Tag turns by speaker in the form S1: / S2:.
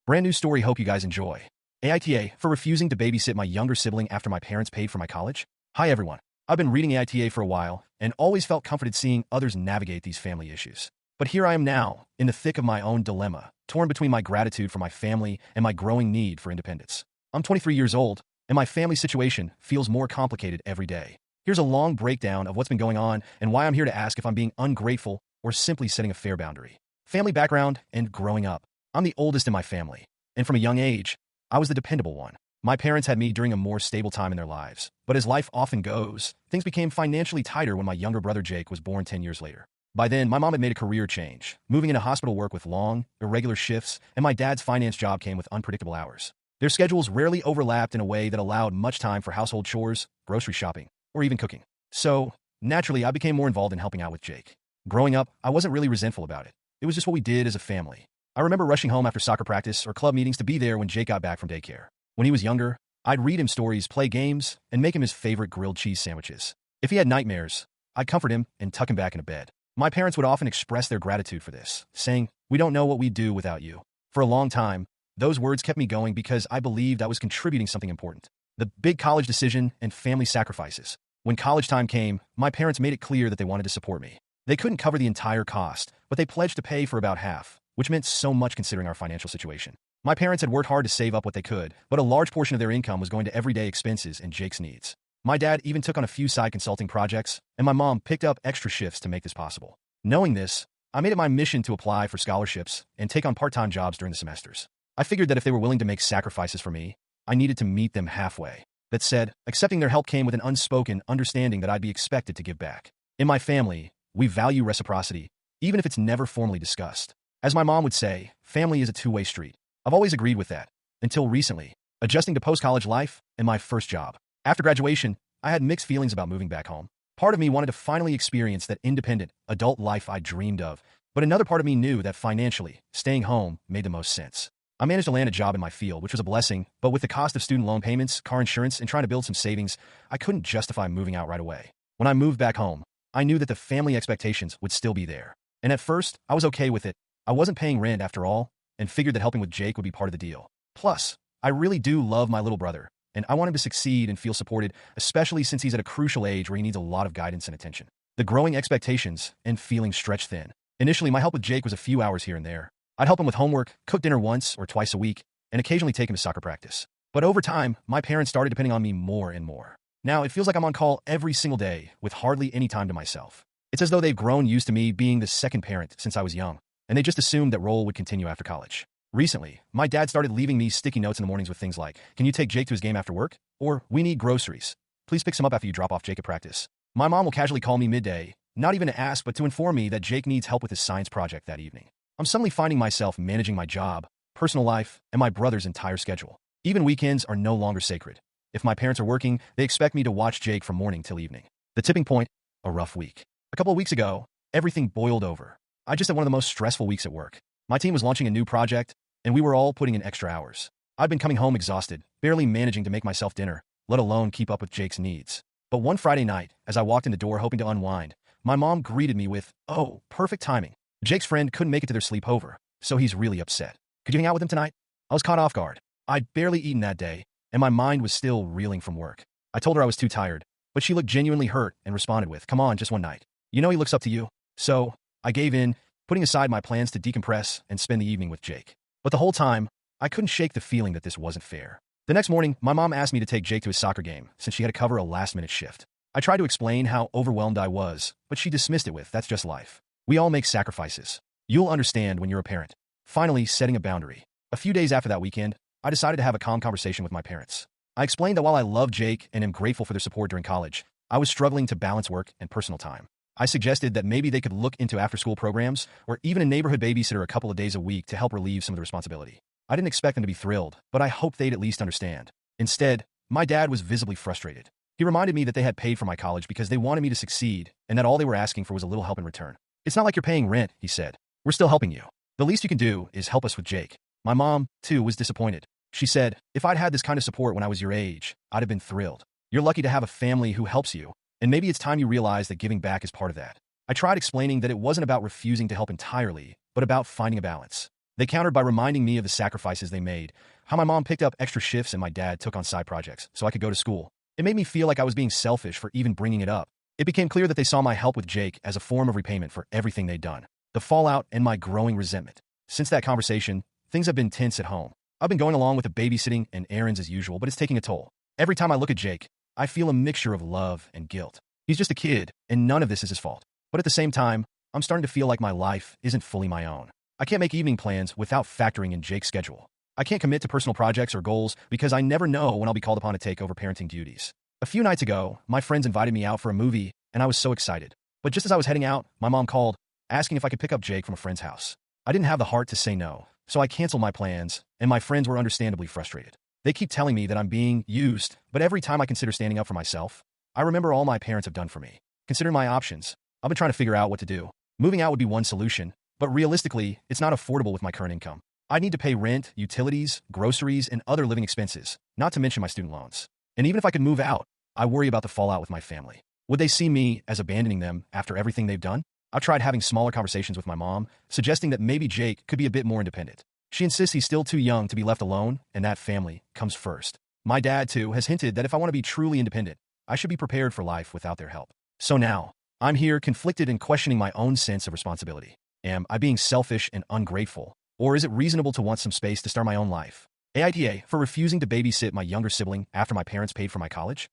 S1: Brand new story, hope you guys enjoy. AITA for refusing to babysit my younger sibling after my parents paid for my college? Hi everyone. I've been reading AITA for a while and always felt comforted seeing others navigate these family issues. But here I am now, in the thick of my own dilemma, torn between my gratitude for my family and my growing need for independence. I'm 23 years old, and my family situation feels more complicated every day. Here's a long breakdown of what's been going on and why I'm here to ask if I'm being ungrateful or simply setting a fair boundary. Family background and growing up. I'm the oldest in my family, and from a young age, I was the dependable one. My parents had me during a more stable time in their lives, but as life often goes, things became financially tighter when my younger brother Jake was born 10 years later. By then, my mom had made a career change, moving into hospital work with long, irregular shifts, and my dad's finance job came with unpredictable hours. Their schedules rarely overlapped in a way that allowed much time for household chores, grocery shopping, or even cooking. So, naturally, I became more involved in helping out with Jake. Growing up, I wasn't really resentful about it. It was just what we did as a family. I remember rushing home after soccer practice or club meetings to be there when Jake got back from daycare. When he was younger, I'd read him stories, play games, and make him his favorite grilled cheese sandwiches. If he had nightmares, I'd comfort him and tuck him back into bed. My parents would often express their gratitude for this, saying, "We don't know what we'd do without you." For a long time, those words kept me going because I believed I was contributing something important. The big college decision and family sacrifices. When college time came, my parents made it clear that they wanted to support me. They couldn't cover the entire cost, but they pledged to pay for about half, which meant so much considering our financial situation. My parents had worked hard to save up what they could, but a large portion of their income was going to everyday expenses and Jake's needs. My dad even took on a few side consulting projects, and my mom picked up extra shifts to make this possible. Knowing this, I made it my mission to apply for scholarships and take on part-time jobs during the semesters. I figured that if they were willing to make sacrifices for me, I needed to meet them halfway. That said, accepting their help came with an unspoken understanding that I'd be expected to give back. In my family, we value reciprocity, even if it's never formally discussed. As my mom would say, family is a two-way street. I've always agreed with that, until recently, adjusting to post-college life and my first job. After graduation, I had mixed feelings about moving back home. Part of me wanted to finally experience that independent, adult life I dreamed of, but another part of me knew that financially, staying home made the most sense. I managed to land a job in my field, which was a blessing, but with the cost of student loan payments, car insurance, and trying to build some savings, I couldn't justify moving out right away. When I moved back home, I knew that the family expectations would still be there. And at first, I was okay with it. I wasn't paying rent after all, and figured that helping with Jake would be part of the deal. Plus, I really do love my little brother, and I want him to succeed and feel supported, especially since he's at a crucial age where he needs a lot of guidance and attention. The growing expectations and feeling stretched thin. Initially, my help with Jake was a few hours here and there. I'd help him with homework, cook dinner once or twice a week, and occasionally take him to soccer practice. But over time, my parents started depending on me more and more. Now, it feels like I'm on call every single day, with hardly any time to myself. It's as though they've grown used to me being the second parent since I was young, and they just assumed that role would continue after college. Recently, my dad started leaving me sticky notes in the mornings with things like, "Can you take Jake to his game after work?" Or, "We need groceries. Please pick some up after you drop off Jake at practice." My mom will casually call me midday, not even to ask, but to inform me that Jake needs help with his science project that evening. I'm suddenly finding myself managing my job, personal life, and my brother's entire schedule. Even weekends are no longer sacred. If my parents are working, they expect me to watch Jake from morning till evening. The tipping point, a rough week. A couple of weeks ago, everything boiled over. I just had one of the most stressful weeks at work. My team was launching a new project, and we were all putting in extra hours. I'd been coming home exhausted, barely managing to make myself dinner, let alone keep up with Jake's needs. But one Friday night, as I walked in the door hoping to unwind, my mom greeted me with, "Oh, perfect timing. Jake's friend couldn't make it to their sleepover, so he's really upset. Could you hang out with him tonight?" I was caught off guard. I'd barely eaten that day, and my mind was still reeling from work. I told her I was too tired, but she looked genuinely hurt and responded with, "Come on, just one night. You know he looks up to you." So, I gave in, putting aside my plans to decompress and spend the evening with Jake. But the whole time, I couldn't shake the feeling that this wasn't fair. The next morning, my mom asked me to take Jake to his soccer game, since she had to cover a last-minute shift. I tried to explain how overwhelmed I was, but she dismissed it with, "That's just life. We all make sacrifices. You'll understand when you're a parent." Finally, setting a boundary. A few days after that weekend, I decided to have a calm conversation with my parents. I explained that while I love Jake and am grateful for their support during college, I was struggling to balance work and personal time. I suggested that maybe they could look into after-school programs or even a neighborhood babysitter a couple of days a week to help relieve some of the responsibility. I didn't expect them to be thrilled, but I hoped they'd at least understand. Instead, my dad was visibly frustrated. He reminded me that they had paid for my college because they wanted me to succeed and that all they were asking for was a little help in return. "It's not like you're paying rent," he said. "We're still helping you. The least you can do is help us with Jake." My mom, too, was disappointed. She said, "If I'd had this kind of support when I was your age, I'd have been thrilled. You're lucky to have a family who helps you, and maybe it's time you realize that giving back is part of that." I tried explaining that it wasn't about refusing to help entirely, but about finding a balance. They countered by reminding me of the sacrifices they made, how my mom picked up extra shifts and my dad took on side projects so I could go to school. It made me feel like I was being selfish for even bringing it up. It became clear that they saw my help with Jake as a form of repayment for everything they'd done. The fallout and my growing resentment. Since that conversation, things have been tense at home. I've been going along with the babysitting and errands as usual, but it's taking a toll. Every time I look at Jake, I feel a mixture of love and guilt. He's just a kid, and none of this is his fault. But at the same time, I'm starting to feel like my life isn't fully my own. I can't make evening plans without factoring in Jake's schedule. I can't commit to personal projects or goals because I never know when I'll be called upon to take over parenting duties. A few nights ago, my friends invited me out for a movie, and I was so excited. But just as I was heading out, my mom called, asking if I could pick up Jake from a friend's house. I didn't have the heart to say no, so I canceled my plans, and my friends were understandably frustrated. They keep telling me that I'm being used, but every time I consider standing up for myself, I remember all my parents have done for me. Considering my options, I've been trying to figure out what to do. Moving out would be one solution, but realistically, it's not affordable with my current income. I need to pay rent, utilities, groceries, and other living expenses, not to mention my student loans. And even if I could move out, I worry about the fallout with my family. Would they see me as abandoning them after everything they've done? I've tried having smaller conversations with my mom, suggesting that maybe Jake could be a bit more independent. She insists he's still too young to be left alone, and that family comes first. My dad, too, has hinted that if I want to be truly independent, I should be prepared for life without their help. So now, I'm here conflicted and questioning my own sense of responsibility. Am I being selfish and ungrateful? Or is it reasonable to want some space to start my own life? AITA for refusing to babysit my younger sibling after my parents paid for my college?